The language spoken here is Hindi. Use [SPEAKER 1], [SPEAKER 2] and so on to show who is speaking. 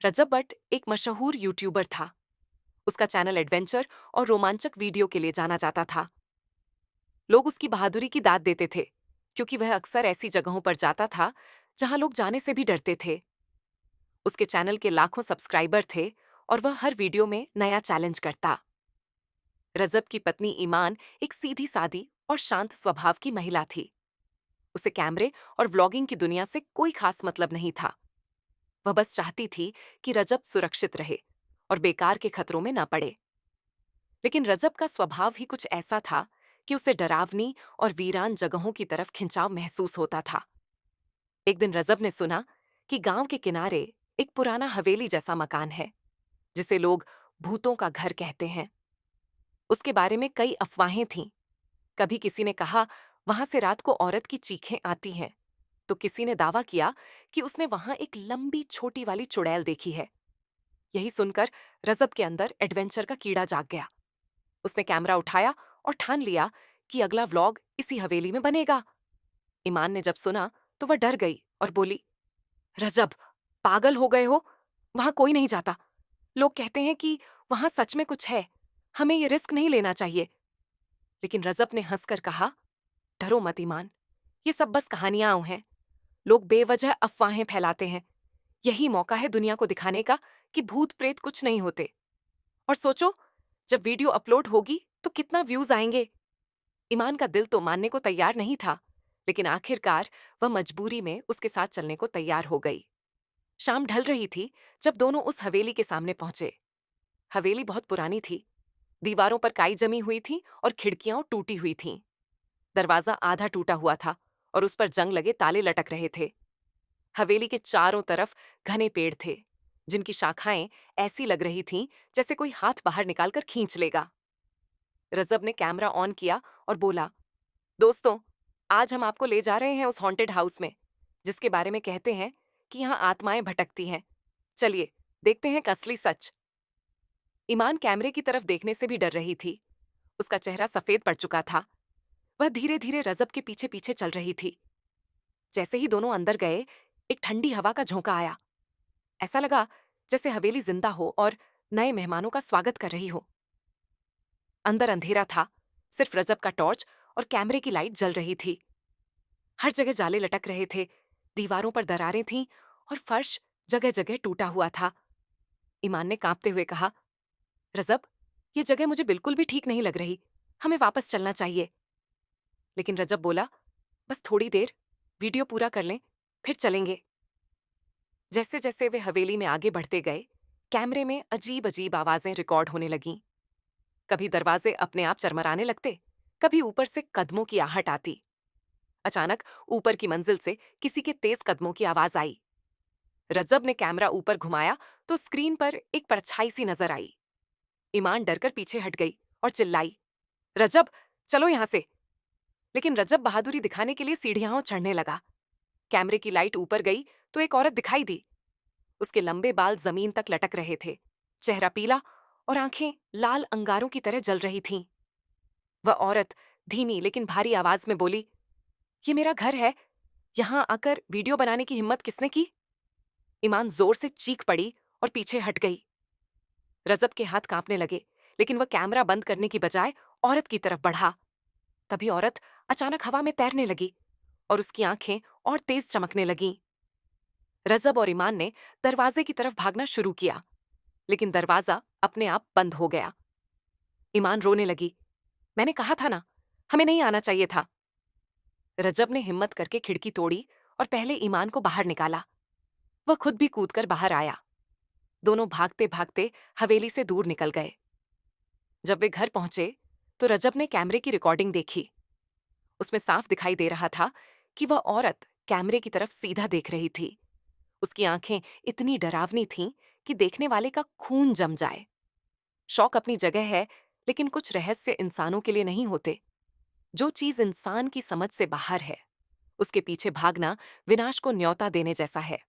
[SPEAKER 1] रजब भट्ट एक मशहूर यूट्यूबर था। उसका चैनल एडवेंचर और रोमांचक वीडियो के लिए जाना जाता था। लोग उसकी बहादुरी की दाद देते थे, क्योंकि वह अक्सर ऐसी जगहों पर जाता था जहां लोग जाने से भी डरते थे। उसके चैनल के लाखों सब्सक्राइबर थे और वह हर वीडियो में नया चैलेंज करता। रजब की पत्नी ईमान एक सीधी सादी और शांत स्वभाव की महिला थी। उसे कैमरे और व्लॉगिंग की दुनिया से कोई खास मतलब नहीं था। वह बस चाहती थी कि रजब सुरक्षित रहे और बेकार के खतरों में न पड़े। लेकिन रजब का स्वभाव ही कुछ ऐसा था कि उसे डरावनी और वीरान जगहों की तरफ खिंचाव महसूस होता था। एक दिन रजब ने सुना कि गांव के किनारे एक पुराना हवेली जैसा मकान है, जिसे लोग भूतों का घर कहते हैं। उसके बारे में कई अफवाहें थीं। कभी किसी ने कहा वहां से रात को औरत की चीखें आती हैं, तो किसी ने दावा किया कि उसने वहां एक लंबी छोटी वाली चुड़ैल देखी है। यही सुनकर रजब के अंदर एडवेंचर का कीड़ा जाग गया। उसने कैमरा उठाया और ठान लिया कि अगला व्लॉग इसी हवेली में बनेगा। ईमान ने जब सुना तो वह डर गई और बोली, रजब, पागल हो गए हो? वहां कोई नहीं जाता। लोग कहते हैं कि वहां सच में कुछ है। हमें ये रिस्क नहीं लेना चाहिए। लेकिन रजब ने हंसकर कहा, डरो मत ईमान, ये सब बस कहानियां हैं। लोग बेवजह अफवाहें फैलाते हैं। यही मौका है दुनिया को दिखाने का कि भूत प्रेत कुछ नहीं होते। और सोचो, जब वीडियो अपलोड होगी तो कितना व्यूज आएंगे। ईमान का दिल तो मानने को तैयार नहीं था, लेकिन आखिरकार वह मजबूरी में उसके साथ चलने को तैयार हो गई। शाम ढल रही थी जब दोनों उस हवेली के सामने पहुंचे। हवेली बहुत पुरानी थी। दीवारों पर काई जमी हुई थी और खिड़कियां टूटी हुई थीं। दरवाजा आधा टूटा हुआ था और उस पर जंग लगे ताले लटक रहे थे। हवेली के चारों तरफ घने पेड़ थे, जिनकी शाखाएं ऐसी लग रही थीं जैसे कोई हाथ बाहर निकालकर खींच लेगा। रजब ने कैमरा ऑन किया और बोला, दोस्तों, आज हम आपको ले जा रहे हैं उस हॉन्टेड हाउस में, जिसके बारे में कहते हैं कि यहाँ आत्माएं भटकती हैं। चलिए, देखते हैं कि असली सच। ईमान कैमरे की तरफ देखने से भी डर रही थी। उसका चेहरा सफेद पड़ चुका था। वह धीरे धीरे रजब के पीछे पीछे चल रही थी। जैसे ही दोनों अंदर गए, एक ठंडी हवा का झोंका आया। ऐसा लगा जैसे हवेली जिंदा हो और नए मेहमानों का स्वागत कर रही हो। अंदर अंधेरा था, सिर्फ रजब का टॉर्च और कैमरे की लाइट जल रही थी। हर जगह जाले लटक रहे थे, दीवारों पर दरारें थीं और फर्श जगह जगह टूटा हुआ था। ईमान ने कांपते हुए कहा, रजब, ये जगह मुझे बिल्कुल भी ठीक नहीं लग रही। हमें वापस चलना चाहिए। लेकिन रजब बोला, बस थोड़ी देर, वीडियो पूरा कर लें, फिर चलेंगे। जैसे जैसे वे हवेली में आगे बढ़ते गए, कैमरे में अजीब अजीब आवाजें रिकॉर्ड होने लगीं। कभी दरवाजे अपने आप चरमराने लगते, कभी ऊपर से कदमों की आहट आती। अचानक ऊपर की मंजिल से किसी के तेज कदमों की आवाज आई। रजब ने कैमरा ऊपर घुमाया तो स्क्रीन पर एक परछाई सी नजर आई। ईमान डरकर पीछे हट गई और चिल्लाई, रजब, चलो यहां से। लेकिन रजब बहादुरी दिखाने के लिए सीढ़ियां चढ़ने लगा। कैमरे की लाइट ऊपर गई तो एक औरत दिखाई दी। उसके लंबे बाल जमीन तक लटक रहे थे, चेहरा पीला और आंखें लाल अंगारों की तरह जल रही थीं। वह औरत धीमी लेकिन भारी आवाज में बोली, ये मेरा घर है। यहां आकर वीडियो बनाने की हिम्मत किसने की? ईमान जोर से चीख पड़ी और पीछे हट गई। रजब के हाथ कांपने लगे, लेकिन वह कैमरा बंद करने की बजाय औरत की तरफ बढ़ा। तभी औरत अचानक हवा में तैरने लगी और उसकी आंखें और तेज चमकने लगीं। रजब और ईमान ने दरवाजे की तरफ भागना शुरू किया, लेकिन दरवाजा अपने आप बंद हो गया। ईमान रोने लगी, मैंने कहा था ना, हमें नहीं आना चाहिए था। रजब ने हिम्मत करके खिड़की तोड़ी और पहले ईमान को बाहर निकाला। वह खुद भी कूदकर बाहर आया। दोनों भागते भागते हवेली से दूर निकल गए। जब वे घर पहुंचे तो रजब ने कैमरे की रिकॉर्डिंग देखी। उसमें साफ दिखाई दे रहा था कि वह औरत कैमरे की तरफ सीधा देख रही थी। उसकी आंखें इतनी डरावनी थीं कि देखने वाले का खून जम जाए। शौक अपनी जगह है, लेकिन कुछ रहस्य इंसानों के लिए नहीं होते। जो चीज इंसान की समझ से बाहर है, उसके पीछे भागना विनाश को न्योता देने जैसा है।